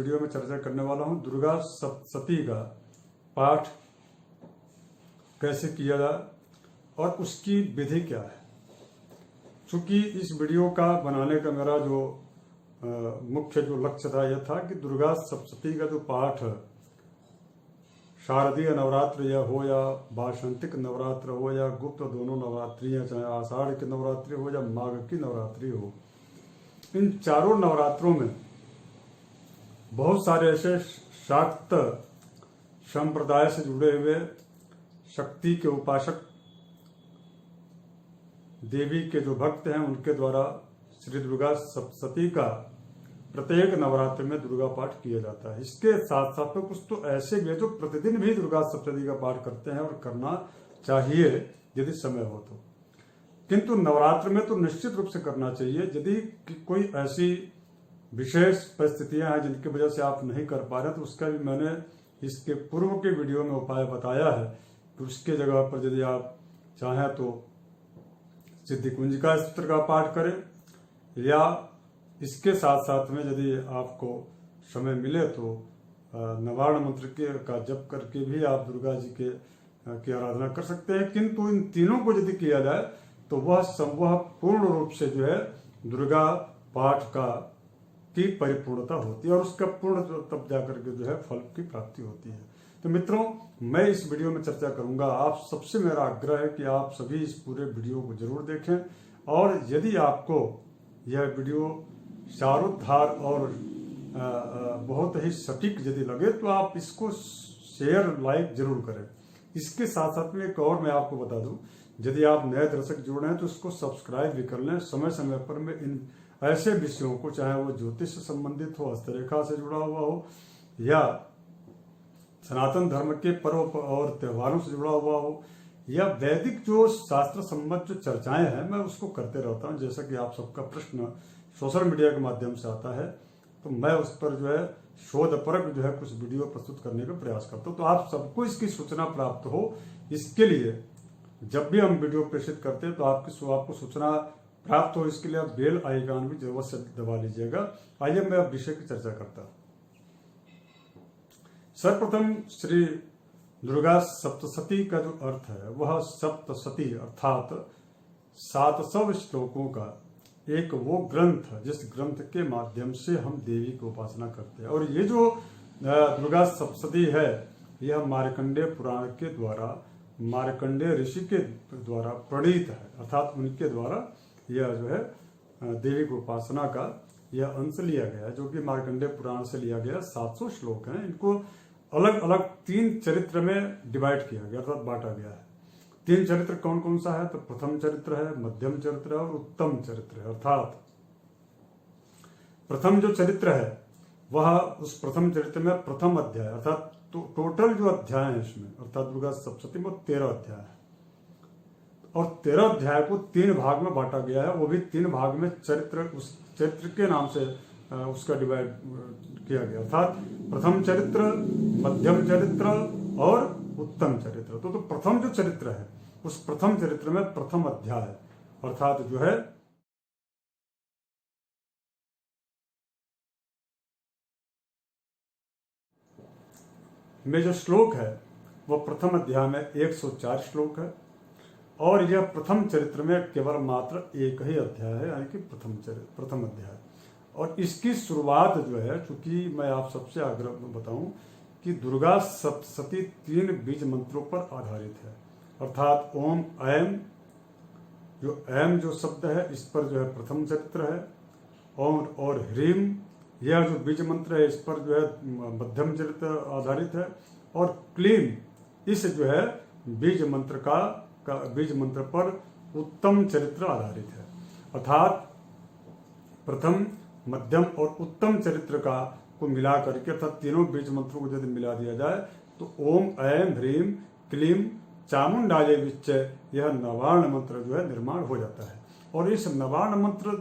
Video में चर्चा करने वाला हूं दुर्गा सप्तशती का पाठ कैसे किया जाए और उसकी विधि क्या है। चूंकि इस वीडियो का बनाने का मेरा जो मुख्य जो लक्ष्य था यह था कि दुर्गा सप्तशती का जो पाठ शारदीय नवरात्र हो या वासंतिक नवरात्र हो या गुप्त दोनों नवरात्रियां, चाहे आषाढ़ की नवरात्रि हो या माघ की नवरात्रि हो, इन चारों नवरात्रों में बहुत सारे ऐसे शाक्त संप्रदाय से जुड़े हुए शक्ति के उपासक देवी के जो भक्त हैं उनके द्वारा श्री दुर्गा सप्तशती का प्रत्येक नवरात्र में दुर्गा पाठ किया जाता है। इसके साथ साथ में कुछ तो ऐसे भी है जो प्रतिदिन भी दुर्गा सप्तशती का पाठ करते हैं और करना चाहिए यदि समय हो तो, किंतु नवरात्र में तो निश्चित रूप से करना चाहिए। यदि कोई ऐसी विशेष परिस्थितियां हैं जिनकी वजह से आप नहीं कर पा रहे तो उसका भी मैंने इसके पूर्व के वीडियो में उपाय बताया है कि उसके जगह पर यदि आप चाहें तो सिद्धि कुंजिका स्त्रोत्र का पाठ करें, या इसके साथ साथ में यदि आपको समय मिले तो नवार्ण मंत्र का जप करके भी आप दुर्गा जी की आराधना कर सकते हैं। किंतु इन तीनों को यदि किया जाए तो वह पूर्ण रूप से जो है दुर्गा पाठ की परिपूर्णता होती है और उसका पूर्ण तब जाकर के जो है फल की प्राप्ति होती है। तो मित्रों, मैं इस वीडियो में चर्चा करूंगा। आप सबसे मेरा आग्रह है कि आप सभी इस पूरे वीडियो को जरूर देखें, और यदि आपको यह वीडियो चारोद्धार और बहुत ही सटीक यदि लगे तो आप इसको शेयर लाइक जरूर करें। इसके साथ साथ में एक और मैं आपको बता दूं, यदि आप नए दर्शक जुड़ रहे हैं तो इसको सब्सक्राइब भी कर लें। समय समय पर मैं इन ऐसे विषयों को, चाहे वो ज्योतिष से संबंधित हो, हस्तरेखा से जुड़ा हुआ हो, या सनातन धर्म के पर्व और त्योहारों से जुड़ा हुआ हो, या वैदिक जो शास्त्र सम्मत जो चर्चाएं हैं, मैं उसको करते रहता हूं। जैसा कि आप सबका प्रश्न सोशल मीडिया के माध्यम से आता है तो मैं उस पर जो है शोधपरक जो है कुछ वीडियो प्रस्तुत करने का प्रयास करता हूं। तो आप सबको इसकी सूचना प्राप्त हो, इसके लिए जब भी हम वीडियो प्रेषित करते हैं तो आपको सूचना प्राप्त हो, इसके लिए आप बेल आइकन भी जरूर से दबा लीजिएगा। आइए मैं अब विषय की चर्चा करता हूं। सर्वप्रथम श्री दुर्गा सप्तशती का जो अर्थ है वह सप्तशती अर्थात 700 श्लोकों का एक वो ग्रंथ जिस ग्रंथ के माध्यम से हम देवी की उपासना करते हैं। और ये जो दुर्गा सप्तशती है यह मार्कंडेय पुराण के द्वारा, मार्कंडेय ऋषि के द्वारा प्रणीत है, अर्थात उनके द्वारा यह जो है देवी की उपासना का यह अंश लिया गया है, जो कि मार्कंडेय पुराण से लिया गया। 700 श्लोक हैं। इनको अलग अलग 3 चरित्र में डिवाइड किया गया, अर्थात बांटा गया है। 3 चरित्र कौन कौन सा है तो प्रथम चरित्र है, मध्यम चरित्र है और उत्तम चरित्र है। अर्थात प्रथम जो चरित्र है वह उस प्रथम चरित्र में प्रथम अध्याय, अर्थात टोटल जो अध्याय है इसमें, अर्थात दुर्गा सप्तशती में 13 अध्याय है, और 13 अध्याय को 3 भाग में बांटा गया है। वो भी 3 भाग में चरित्र, उस चरित्र के नाम से उसका डिवाइड किया गया, अर्थात प्रथम चरित्र, मध्यम चरित्र और उत्तम चरित्र। तो प्रथम जो चरित्र है उस प्रथम चरित्र में प्रथम अध्याय, अर्थात जो है में जो श्लोक है वह प्रथम अध्याय में 104 श्लोक है, और यह प्रथम चरित्र में केवल मात्र एक ही अध्याय है, यानी कि प्रथम अध्याय। और इसकी शुरुआत जो है, चूंकि मैं आप सबसे आग्रह में बताऊं कि दुर्गा सप्तशती 3 बीज मंत्रों पर आधारित है, अर्थात ओम ऐम, जो ऐम जो शब्द है इस पर जो है प्रथम चरित्र है, और ह्रीम यह जो बीज मंत्र है इस पर जो है मध्यम चरित्र आधारित है, और क्लीम इस जो है बीज मंत्र पर उत्तम चरित्र आधारित है। अर्थात प्रथम, मध्यम और उत्तम चरित्र को मिला करके, अर्थात तीनों बीज मंत्रों को यदि मिला दिया जाए तो ओम ऐम ह्रीम क्लीम चामुंडाय विच्चय, यह नवार्ण मंत्र जो है निर्माण हो जाता है। और इस नवार्ण मंत्र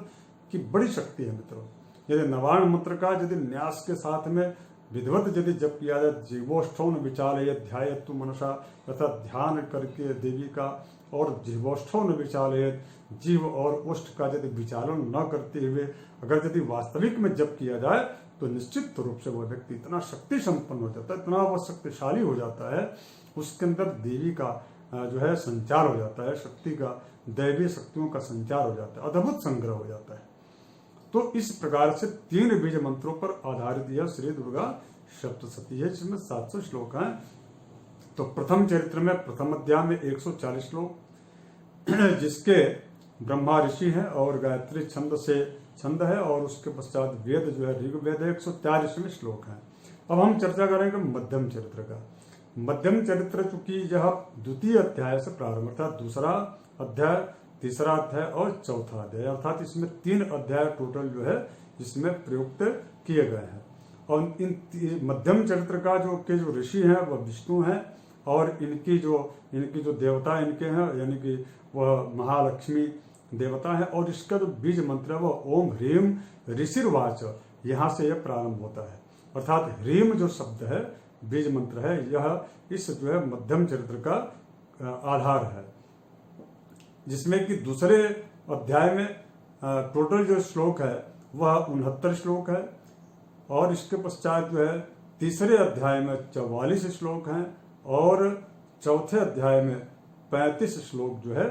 की बड़ी शक्ति है मित्रों। यदि नवार्ण मंत्र का यदि न्यास के साथ में विधिवत यदि जप किया जाए, जीवोष्ठौन विचालय ध्यायत्तु मनसा, अर्थात ध्यान करके देवी का, और जीवोष्ठौन विचालय, जीव और ओष्ठ का यदि विचालन न करते हुए अगर यदि वास्तविक में जप किया जाए तो निश्चित रूप से वह व्यक्ति इतना शक्ति संपन्न हो जाता है, इतना वह शक्तिशाली हो जाता है, उसके अंदर देवी का जो है संचार हो जाता है, शक्ति का, दैवीय शक्तियों का संचार हो जाता है, अद्भुत संग्रह हो जाता है। तो इस प्रकार से 3 बीज मंत्रों पर आधारित यह श्री दुर्गा सप्तशती है, जिसमें 700 श्लोक हैं। तो प्रथम चरित्र में प्रथम अध्याय में 140 श्लोक, जिसके ब्रह्मा ऋषि हैं और गायत्री छंद से छंद है, और उसके पश्चात वेद जो है ऋग्वेद है, 143वें श्लोक है। अब हम चर्चा करेंगे मध्यम चरित्र का। मध्यम चरित्र चूंकि यह द्वितीय अध्याय से प्रारंभ, अर्थात दूसरा अध्याय, तीसरा अध्याय और चौथा अध्याय, अर्थात इसमें 3 अध्याय टोटल जो है इसमें प्रयुक्त किए गए हैं। और इन मध्यम चरित्र का जो ऋषि हैं वह विष्णु हैं, और इनकी जो देवता इनके हैं, यानी कि वह महालक्ष्मी देवता है। और इसका जो बीज मंत्र है वह ओम ह्रीम ऋषिर्वाच, यहाँ से यह प्रारंभ होता है। अर्थात ह्रीम जो शब्द है बीज मंत्र है, यह इस जो है मध्यम चरित्र का आधार है, जिसमें कि दूसरे अध्याय में टोटल जो श्लोक है वह 69 श्लोक है, और इसके पश्चात जो है तीसरे अध्याय में 44 श्लोक हैं, और चौथे अध्याय में 35 श्लोक जो है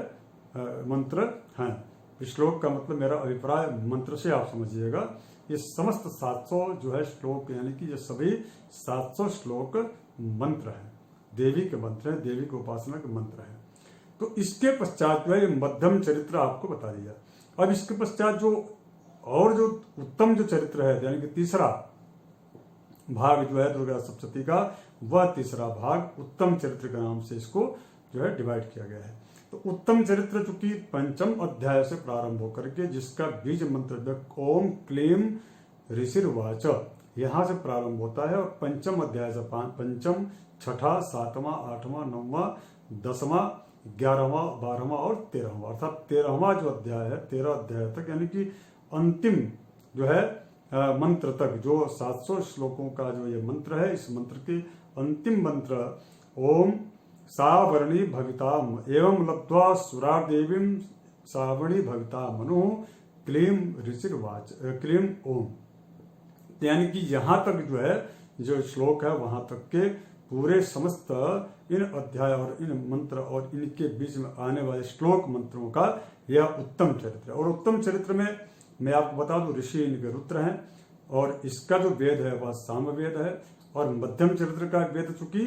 मंत्र हैं। श्लोक का मतलब मेरा अभिप्राय मंत्र से आप समझिएगा, ये समस्त 700 जो है श्लोक, यानी कि ये सभी 700 श्लोक मंत्र हैं, देवी के मंत्र हैं, देवी की उपासना के मंत्र हैं। तो इसके पश्चात जो है ये मध्यम चरित्र आपको बता दिया। अब इसके पश्चात जो उत्तम जो चरित्र है, यानी कि तीसरा भाग जो है दुर्गा सप्तशती का, वह तीसरा भाग उत्तम चरित्र के नाम से इसको जो है डिवाइड किया गया है। तो उत्तम चरित्र चूंकि पंचम अध्याय से प्रारंभ होकर के, जिसका बीज मंत्र ओम क्लीम ऋषिर्वाच यहाँ से प्रारंभ होता है, और पंचम अध्याय से पंचम, छठा, 7वां, 8वां, 9वां, 10वां, 11वां, 12वां और 13वां, अर्थात 13वां जो अध्याय है, 13 अध्याय तक, यानी कि अंतिम जो है मंत्र तक, जो 700 श्लोकों का जो ये मंत्र है, इस मंत्र के अंतिम मंत्र ओम सावर्णी भविताम एवं लब्ध्वा सुरादेवीं सावर्णी भविता मनु क्लीम ऋषिर्वाच क्लीम ओम, यानी कि यहाँ तक जो है जो श्लोक है वहां तक के पूरे समस्त इन अध्याय और इन मंत्र और इनके बीच में आने वाले श्लोक मंत्रों का यह उत्तम चरित्र है। और उत्तम चरित्र में मैं आपको बता दूं, ऋषि इनके रुद्र हैं, और इसका जो वेद है वह साम वेद है, और मध्यम चरित्र का वेद चूंकि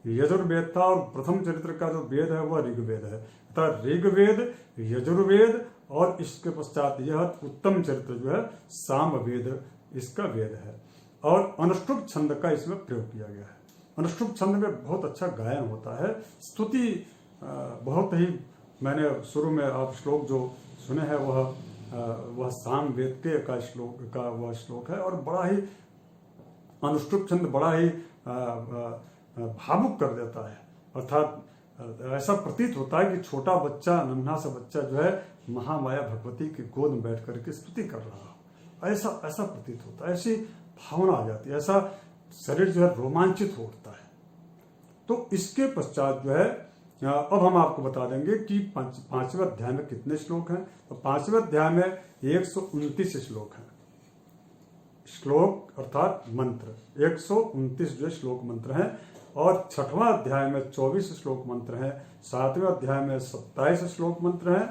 यजुर्वेद था, और प्रथम चरित्र का जो वेद है वह ऋग्वेद है, अर्थात ऋग्वेद, यजुर्वेद, और इसके पश्चात यह उत्तम चरित्र जो है साम वेद इसका वेद है। और अनुष्टुप छंद का इसमें प्रयोग किया गया है। अनुष्टुप छंद में बहुत अच्छा गायन होता है, स्तुति बहुत ही, मैंने शुरू में आप श्लोक जो सुने हैं वह साम वेद के का वह श्लोक है, और बड़ा ही अनुष्टुप छंद बड़ा ही भावुक कर देता है। अर्थात ऐसा प्रतीत होता है कि छोटा बच्चा, नन्हा सा बच्चा जो है महामाया भगवती की गोद में बैठ करके स्तुति कर रहा हो, ऐसा प्रतीत होता है, ऐसी भावना आ जाती है, ऐसा शरीर जो है रोमांचित हो उठता है। तो इसके पश्चात जो है अब हम आपको बता देंगे कि पांचवें अध्याय में कितने श्लोक हैं। तो पांचवें अध्याय में 129 श्लोक हैं, श्लोक अर्थात मंत्र 129 जो श्लोक मंत्र हैं, और छठवां अध्याय में 24 श्लोक मंत्र हैं, सातवें अध्याय में 27 श्लोक मंत्र हैं।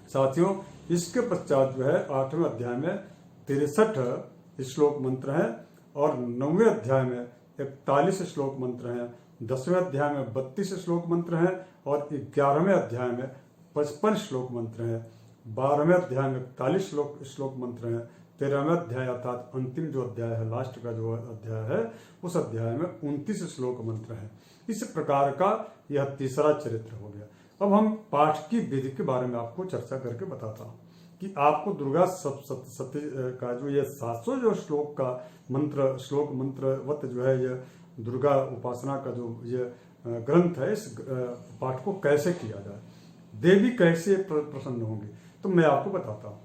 साथियों, इसके पश्चात जो है 8वें अध्याय में 63 श्लोक मंत्र हैं, और 9वें अध्याय में 41 श्लोक मंत्र हैं, 10वें अध्याय में 32 श्लोक मंत्र हैं, और 11वें अध्याय में 55 श्लोक मंत्र हैं, 12वें अध्याय में 41 श्लोक मंत्र हैं, 13वें अध्याय अर्थात अंतिम जो अध्याय है, लास्ट का जो अध्याय है, उस अध्याय में 29 श्लोक मंत्र हैं। इस प्रकार का यह तीसरा चरित्र हो गया। अब हम पाठ की विधि के बारे में आपको चर्चा करके बताता हूँ कि आपको दुर्गा सप्तशती का जो ये 700 जो श्लोक का श्लोक मंत्रवत जो है ये दुर्गा उपासना का जो ये ग्रंथ है, इस पाठ को कैसे किया जाए, देवी कैसे प्रसन्न होंगी, तो मैं आपको बताता हूँ।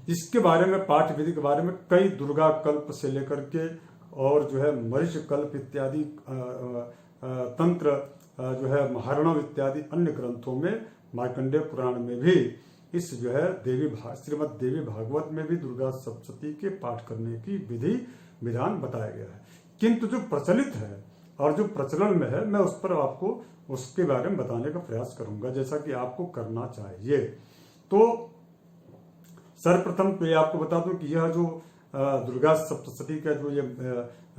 इसके बारे में, पाठ विधि के बारे में कई दुर्गा कल्प से लेकर के और जो है मरीच कल्प इत्यादि तंत्र जो है महारणव इत्यादि अन्य ग्रंथों में, मार्कंडेय पुराण में भी इस जो है श्रीमद् देवी भागवत में भी दुर्गा सप्तशती के पाठ करने की विधि विधान बताया गया है। किंतु जो प्रचलित है और जो प्रचलन में है, मैं उस पर आपको उसके बारे में बताने का प्रयास करूंगा, जैसा कि आपको करना चाहिए। तो सर्वप्रथम तो ये आपको बता दूं कि यह जो दुर्गा सप्तशती का जो ये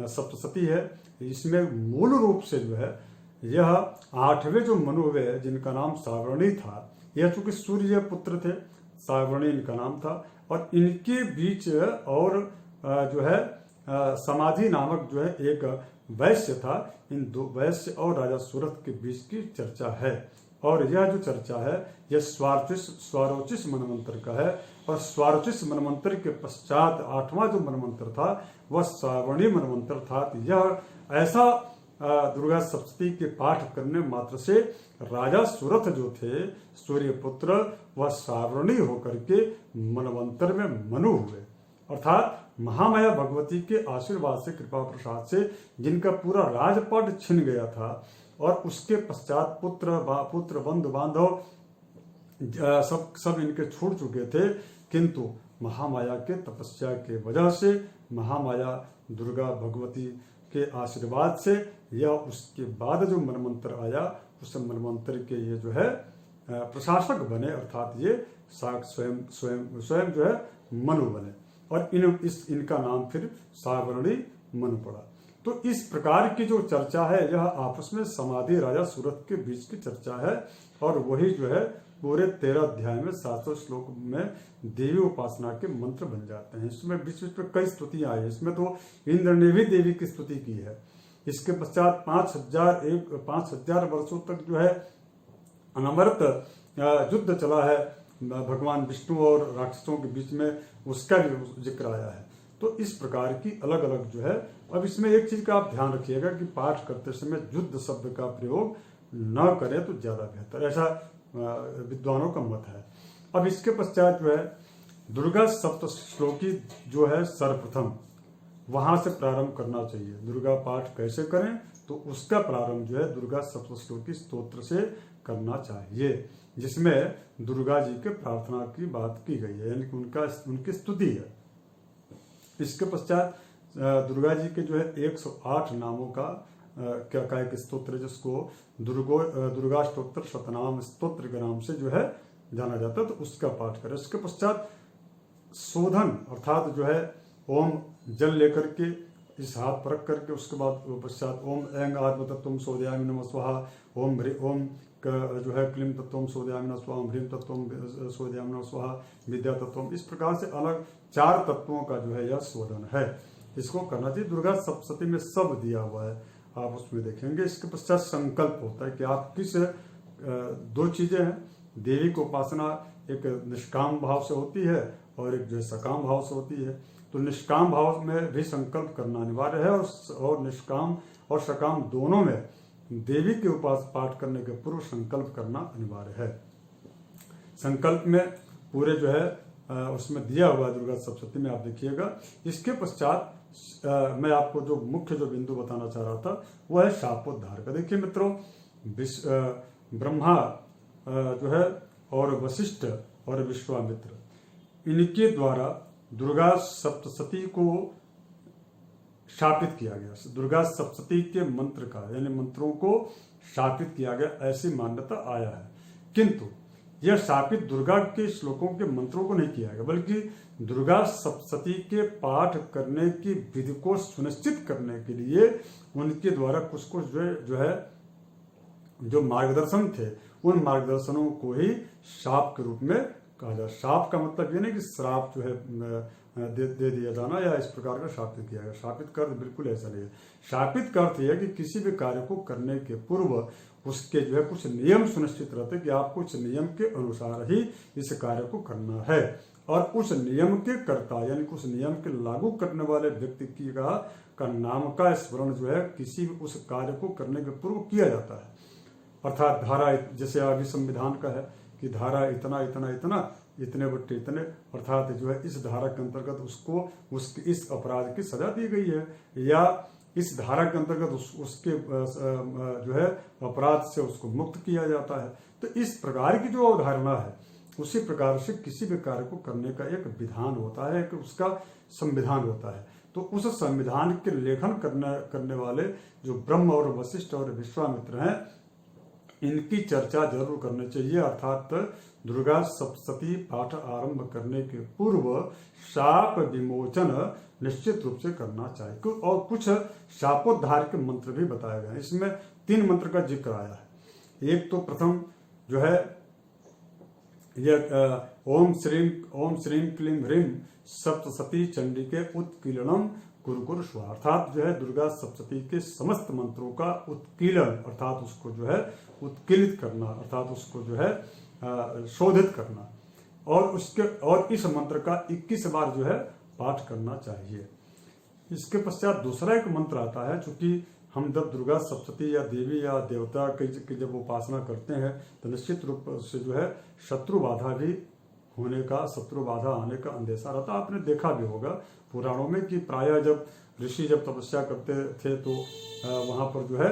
सप्तशती है, इसमें मूल रूप से जो है यह 8वें जो मनु हुए जिनका नाम सावर्णी था, यह चूंकि सूर्य पुत्र थे, सावर्णी इनका नाम था, और इनके बीच और जो है समाधि नामक जो है एक वैश्य था। इन दो वैश्य और राजा सूरत के बीच की चर्चा है, और यह जो चर्चा है यह स्वारोचिष मनमंत्र का है। और स्वारोचिष मनमंत्र के पश्चात 8वां जो मनमंत्र था वह श्रावणी मनमंत्र था। यह ऐसा दुर्गा सप्तशती के पाठ करने मात्र से राजा सूरत जो थे सूर्य पुत्र, वह श्रावणी होकर के मनवंतर में मनु हुए, अर्थात महामाया भगवती के आशीर्वाद से, कृपा प्रसाद से जिनका पूरा राजपाट छिन गया था, और उसके पश्चात पुत्र बंधु बांधव सब इनके छूट चुके थे। किंतु महामाया के तपस्या के वजह से, महामाया दुर्गा भगवती के आशीर्वाद से यह उसके बाद जो मनमंत्र आया उस मनमंत्र के ये जो है प्रशासक बने, अर्थात ये स्वयं जो है मनु बने, और इनका नाम फिर सावर्णी मनु पड़ा। तो इस प्रकार की जो चर्चा है यह आपस में समाधि राजा सूरत के बीच की चर्चा है, और वही जो है पूरे 13 अध्याय में 700 श्लोक में देवी उपासना के मंत्र बन जाते हैं। इसमें बीच बीच में कई स्तुतियां आई, इसमें तो इंद्र ने भी देवी की स्तुति की है। इसके पश्चात 5000 वर्षों तक जो है अनवरत युद्ध चला है भगवान विष्णु और राक्षसों के बीच में, उसका भी जिक्र आया है। तो इस प्रकार की अलग अलग जो है, अब इसमें एक चीज का आप ध्यान रखिएगा कि पाठ करते समय युद्ध शब्द का प्रयोग न करें तो ज्यादा बेहतर, ऐसा विद्वानों का मत है। अब इसके पश्चात जो है दुर्गा सप्तश्लोकी जो है सर्वप्रथम वहां से प्रारंभ करना चाहिए। दुर्गा पाठ कैसे करें, तो उसका प्रारंभ जो है दुर्गा सप्तश्लोकी स्तोत्र से करना चाहिए, जिसमें दुर्गा जी के प्रार्थना की बात की गई है, यानी कि उनकी स्तुति है। इसके पश्चात दुर्गा जी के जो है 108 नामों का एक स्तोत्र, जिसको दुर्गा स्तोत्र शतनाम स्तोत्र के नाम से जो है जाना जाता है, तो उसका पाठ करें। इसके पश्चात शोधन, अर्थात जो है ओम जल लेकर के इस हाथ पर रख करके, उसके बाद पश्चात ओम ऐंग आत्म तत्वम सोदयामि नमः स्वाहा, ओम जो है क्लीम तत्वम सोदयामि नमः स्वाहा, ह्रीम तत्वम सोदयामि नमः स्वाहा, विद्या तत्वम, इस प्रकार से अलग 4 तत्वों का जो है यह शोधन है, इसको करना चाहिए। दुर्गा सप्तशती में सब दिया हुआ है, आप उसमें देखेंगे। इसके पश्चात संकल्प होता है कि आप किस 2 चीजें हैं, देवी को उपासना एक निष्काम भाव से होती है और एक जो है सकाम भाव से होती है। तो निष्काम भाव में भी संकल्प करना अनिवार्य है, और निष्काम और सकाम दोनों में देवी के उपास पाठ करने के पूर्व संकल्प करना अनिवार्य है। संकल्प में पूरे जो है उसमें दिया हुआ दुर्गा सप्तशती में आप देखिएगा। इसके पश्चात मैं आपको जो मुख्य जो बिंदु बताना चाह रहा था वह है शापोद्धार का। देखिए मित्रों, ब्रह्मा जो है और वशिष्ठ और विश्वामित्र, इनके द्वारा दुर्गा सप्तशती को शापित किया गया। दुर्गा सप्तशती के मंत्र का, यानी मंत्रों को शापित किया गया, ऐसी मान्यता आया है। किंतु यह शापित दुर्गा के श्लोकों के मंत्रों को नहीं किया गया, बल्कि दुर्गा सप्तशती के पाठ करने की विधि को सुनिश्चित करने के लिए उनके द्वारा कुछ जो मार्गदर्शन थे, उन मार्गदर्शनों को ही शाप के रूप में कहा जाए। शाप का मतलब ये नहीं कि श्राप जो है दे दिया जाना या इस प्रकार का शापित किया गया। शापित का अर्थ बिल्कुल ऐसा नहीं है। शापित का अर्थ यह है कि किसी भी कार्य को करने के पूर्व उसके जो है कुछ नियम सुनिश्चित रहते कि आपको इस नियम के अनुसार ही इस कार्य को करना है, और उस नियम के कर्ता यानी उस नियम के लागू करने वाले व्यक्ति का नाम का स्मरण जो है किसी भी उस कार्य को करने के पूर्व किया जाता है। अर्थात धारा, जैसे आगे संविधान का है कि धारा इतना इतना इतना इतने बट्टे इतने, अर्थात जो है इस धारा के अंतर्गत उसको उसके इस अपराध की सजा दी गई है, या इस धारा के अंतर्गत उसके जो है अपराध से उसको मुक्त किया जाता है। तो इस प्रकार की जो अवधारणा है, उसी प्रकार से किसी भी कार्य को करने का एक विधान होता है, एक उसका संविधान होता है। तो उस संविधान के लेखन करने वाले जो ब्रह्म और वशिष्ठ और विश्वामित्र हैं, इनकी चर्चा जरूर करनी चाहिए। अर्थात दुर्गा सप्तशती पाठ आरंभ करने के पूर्व शाप विमोचन निश्चित रूप से करना चाहिए। और कुछ शापोद्धार के मंत्र भी बताए गए हैं। इसमें 3 मंत्र का जिक्र आया है। एक तो प्रथम जो है यह ओम श्रीं क्लीं ह्रीं सप्तशती चंडी के उत्कीर्णम कुरु स्वाहा, अर्थात जो है दुर्गा सप्तशती के समस्त मंत्रों का उत्कीलन, अर्थात उसको जो है उत्कीलित करना, अर्थात उसको जो है शोधित करना, और इस मंत्र का 21 बार जो है पाठ करना चाहिए। इसके पश्चात दूसरा एक मंत्र आता है, चूंकि हम जब दुर्गा सप्तशती या देवी या देवता की जब उपासना करते हैं तो निश्चित रूप से जो है शत्रु बाधा भी होने का, शत्रु बाधा आने का अंदेशा रहता। आपने देखा भी होगा पुराणों में कि प्रायः जब ऋषि जब तपस्या करते थे तो वहां पर जो है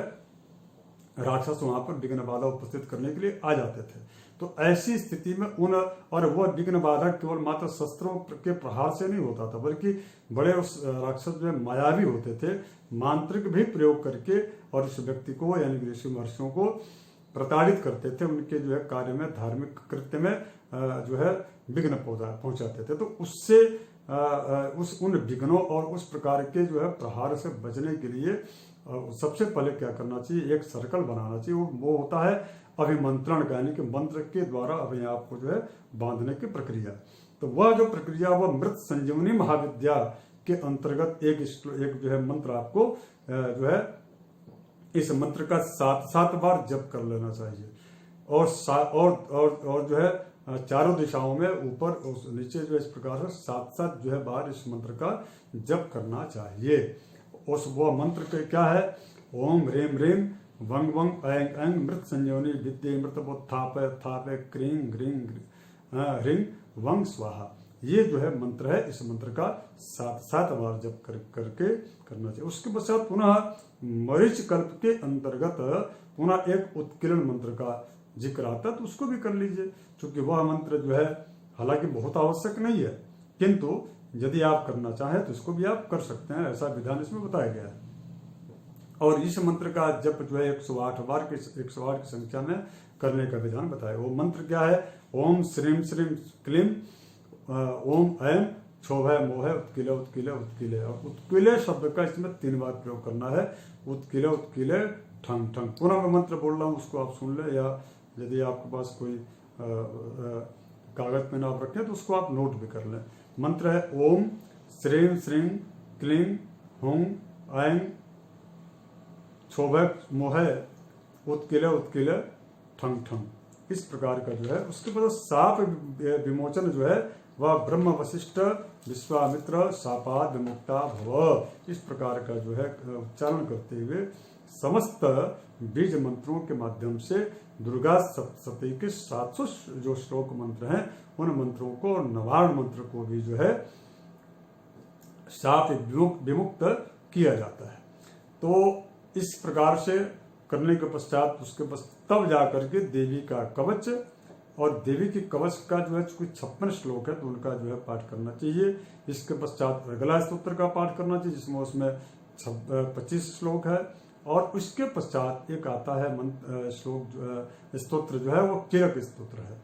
राक्षस वहां पर विघ्न बाधा उपस्थित करने के लिए आ जाते थे। तो ऐसी स्थिति में और वह विघ्न बाधा केवल मात्र शस्त्रों के प्रहार से नहीं होता था, बल्कि बड़े उस राक्षस जो मायावी होते थे, मांत्रिक भी प्रयोग करके और उस व्यक्ति को यानी ऋषि महर्षियों को प्रताड़ित करते थे, उनके जो है कार्य में, धार्मिक कृत्य में जो है विघ्न पहुंचाते थे। तो उससे उन विघ्नों और उस प्रकार के जो है प्रहार से बचने के लिए सबसे पहले क्या करना चाहिए, एक सर्कल बनाना चाहिए। वो होता है अभिमंत्रण का, यानी कि मंत्र के द्वारा अपने आप को जो है बांधने की प्रक्रिया। तो वह जो प्रक्रिया वह मृत संजीवनी महाविद्या के अंतर्गत एक जो है मंत्र आपको जो है इस मंत्र का 7 बार जप कर लेना चाहिए, और जो है चारों दिशाओं में ऊपर नीचे जो इस प्रकार से 7 जो है बार इस मंत्र का जप करना चाहिए। उस वो मंत्र क्या है, ओम ह्रीं ह्रीं वंग वंग ऐं ऐं मृत संजीवनी विद्ये मृतपोत्थापय क्रीं ग्रीं ह्रीं वंग स्वाहा। ये जो है मंत्र है, इस मंत्र का 7 बार जप करके करना चाहिए। उसके पश्चात पुनः मरीच कल्प के अंतर्गत पुनः एक उत्कीर्ण मंत्र का जिक्र आता है, तो उसको भी कर लीजिए। क्योंकि वह मंत्र जो है हालांकि बहुत आवश्यक नहीं है, किंतु यदि आप करना चाहें तो इसको भी आप कर सकते हैं, ऐसा विधान इसमें बताया गया है। और इस मंत्र का जप जो है 108 बार की संख्या में करने का विधान बताया। वो मंत्र क्या है, ओम श्रीं श्रीं क्लीं ओम ऐं क्षोभय मोह उत्कीले उत्कीले उत्कीले। और उत्कीले शब्द का इसमें 3 बार प्रयोग करना है, उत्कीले उत्कीले ठंग ठंग। पुनः मैं मंत्र बोल रहा हूँ, उसको आप सुन ले, या यदि आपके पास कोई कागज पेन आप रखें तो उसको आप नोट भी कर लें। मंत्र है ओम श्रीं श्रीं क्लीं हुं ऐं क्षोभय मोह उत्कीले उत्कीले ठंग ठंग। इस प्रकार का जो है। उसके बाद साप विमोचन जो है वह ब्रह्म वशिष्ठ विश्वामित्र सापाद विमुक्ता भव, इस प्रकार का जो है उच्चारण करते हुए समस्त बीज मंत्रों के माध्यम से दुर्गा सप्तशती के 700 जो श्लोक मंत्र हैं उन मंत्रों को और नवार्ण मंत्र को भी जो है शाप विमुक्त किया जाता है। तो इस प्रकार से करने के पश्चात उसके तब जाकर के देवी का कवच, और देवी की कवच का जो है कुछ 56 श्लोक है तो उनका जो है पाठ करना चाहिए। इसके पश्चात अर्गला स्तोत्र का पाठ करना चाहिए जिसमें उसमें 25 श्लोक है। और उसके पश्चात एक आता है श्लोक स्तोत्र जो है वो कीलक स्तोत्र है।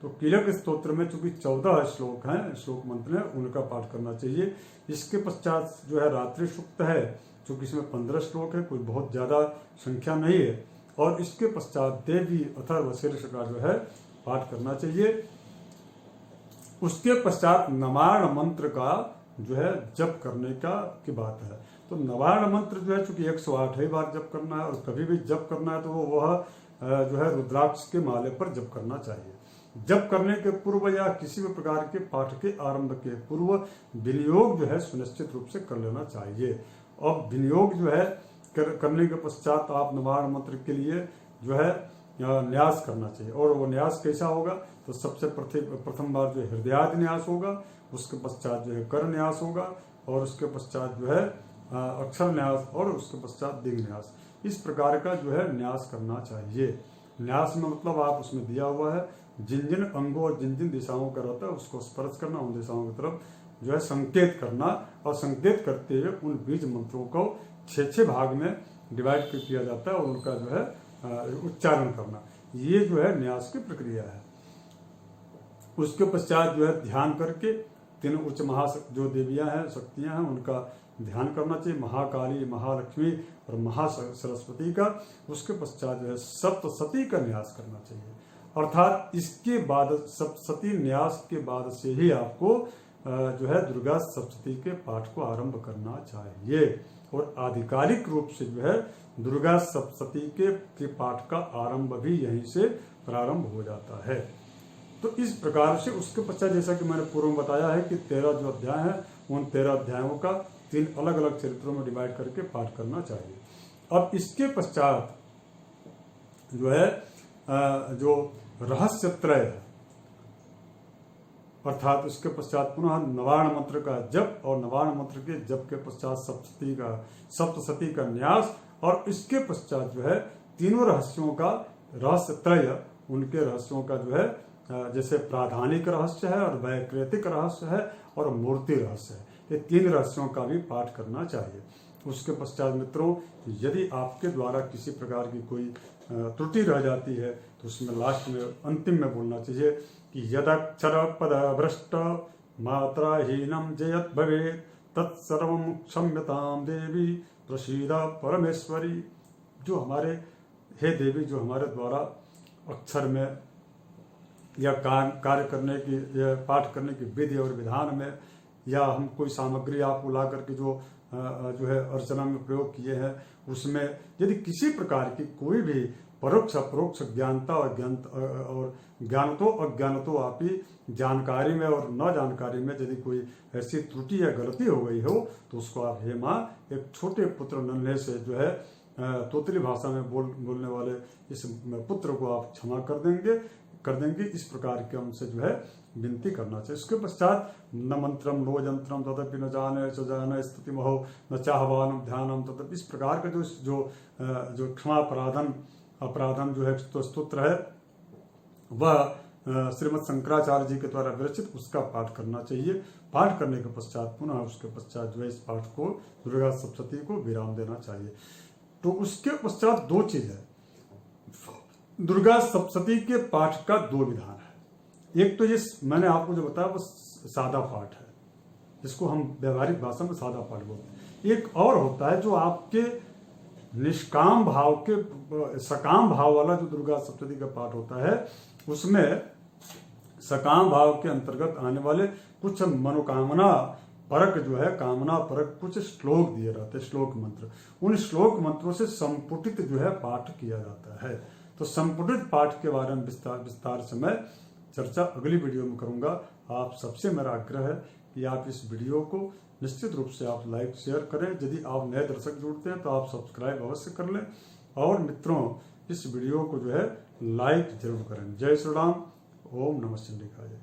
तो कीलक स्तोत्र में चूंकि 14 श्लोक हैं, श्लोक मंत्र हैं, उनका पाठ करना चाहिए। इसके पश्चात जो है रात्रि सूक्त है, चूंकि इसमें 15 श्लोक है, कोई बहुत ज्यादा संख्या नहीं है। और इसके पश्चात देवी अथर्व शीर्ष का जो है पाठ करना चाहिए। उसके पश्चात नवार्ण मंत्र का जो है जप करने की बात है। तो नवार्ण मंत्र जो है चूंकि 108 ही बार जप करना है, और कभी भी जप करना है तो वह जो है रुद्राक्ष के माले पर जप करना चाहिए। जप करने के पूर्व या किसी भी प्रकार के पाठ के आरंभ के पूर्व विनियोग जो है सुनिश्चित रूप से कर लेना चाहिए। और विनियोग जो है करने के पश्चात आप नवार्ण मंत्र के लिए जो है न्यास करना चाहिए। और वो न्यास कैसा होगा, तो सबसे प्रथम बार जो हृदयादि न्यास होगा, उसके पश्चात जो है कर न्यास होगा, और उसके पश्चात जो है अक्षर न्यास, और उसके पश्चात दिग् न्यास। इस प्रकार का जो है न्यास करना चाहिए। न्यास में मतलब आप उसमें दिया हुआ है जिन जिन अंगों और जिन जिन दिशाओं का रहता है उसको स्पर्श करना, उन दिशाओं की तरफ जो है संकेत करना, और संकेत करते हुए उन बीज मंत्रों को 6 भाग में डिवाइड किया जाता है और उनका जो है उच्चारण करना। ये जो है न्यास की प्रक्रिया है। उसके पश्चात जो है ध्यान करके 3 उच्च जो देवियां हैं, शक्तियां हैं, उनका ध्यान करना चाहिए, महाकाली, महालक्ष्मी और महासरस्वती का। उसके पश्चात जो है सप्तशती का न्यास करना चाहिए, अर्थात इसके बाद सप्तशती न्यास के बाद से ही आपको जो है दुर्गा सप्तशती के पाठ को आरंभ करना चाहिए, और आधिकारिक रूप से जो है दुर्गा सप्तशती के पाठ का आरंभ भी यहीं से प्रारंभ हो जाता है। तो इस प्रकार से उसके पश्चात जैसा कि मैंने पूर्व में बताया है कि 13 जो अध्याय हैं उन 13 अध्यायों का 3 अलग अलग चरित्रों में डिवाइड करके पाठ करना चाहिए। अब इसके पश्चात जो है जो रहस्य त्रय है, अर्थात उसके पश्चात पुनः नवार्ण मंत्र का जप, और नवार्ण मंत्र के जप के पश्चात सप्तशती का न्यास, और इसके पश्चात जो है तीनों रहस्यों का रहस्य त्रय, उनके रहस्यों का जो है जैसे प्राधानिक रहस्य है और वैकृतिक रहस्य है और मूर्ति रहस्य है, ये 3 रहस्यों का भी पाठ करना चाहिए। उसके पश्चात मित्रों, यदि आपके द्वारा किसी प्रकार की कोई त्रुटि रह जाती है तो उसमें लास्ट में अंतिम में बोलना चाहिए कि यदक्षर पद भ्रष्ट मात्राहीनम जयत भवेत् तत्सर्वं क्षम्यतां देवी प्रसीद परमेश्वरी। जो हमारे हे देवी, जो हमारे द्वारा अक्षर में या कार्य करने की या पाठ करने की विधि और विधान में, या हम कोई सामग्री आपको ला करके जो है अर्चना में प्रयोग किए हैं, उसमें यदि किसी प्रकार की कोई भी परोक्ष अपरोक्ष ज्ञानता और ज्ञानतो अज्ञानतो आपकी जानकारी में और न जानकारी में यदि कोई ऐसी त्रुटि या गलती हो गई हो तो उसको आप हे माँ, एक छोटे पुत्र नन्हे से जो है तोतली भाषा में बोलने वाले इस पुत्र को आप क्षमा कर देंगे। इस प्रकार के हमसे जो है विनती करना चाहिए। उसके पश्चात न मंत्रम नो यंत्रम तदपि न जाने च जाने स्तुति महो न चाहवानम ध्यानम तदपि, इस प्रकार का जो क्षमा अपराधन जो है तो स्तोत्र है वह श्रीमद शंकराचार्य जी के द्वारा विरचित, उसका पाठ करना चाहिए। पाठ करने के पश्चात पुनः उसके पश्चात जो है इस पाठ को दुर्गा सप्तशती को विराम देना चाहिए। तो उसके पश्चात 2 चीज है। दुर्गा सप्तशती के पाठ का 2 विधान है। एक तो ये मैंने आपको जो बताया वो सादा पाठ है, जिसको हम व्यवहारिक भाषा में सादा पाठ बोलते हैं। एक और होता है जो आपके निष्काम भाव के सकाम भाव वाला जो दुर्गा सप्तशती का पाठ होता है, उसमें सकाम भाव के अंतर्गत आने वाले कुछ मनोकामना परक जो है, कामना परक कुछ श्लोक दिए रहते हैं, श्लोक मंत्र। उन श्लोक मंत्रों से संपुटित जो है पाठ किया जाता है। तो संपुटित पाठ के बारे में विस्तार से मैं चर्चा अगली वीडियो में करूंगा। आप सबसे मेरा आग्रह है कि आप इस वीडियो को निश्चित रूप से आप लाइक शेयर करें। यदि आप नए दर्शक जुड़ते हैं तो आप सब्सक्राइब अवश्य कर लें, और मित्रों इस वीडियो को जो है लाइक जरूर करें। जय श्री राम। ओम नमः शिवाय।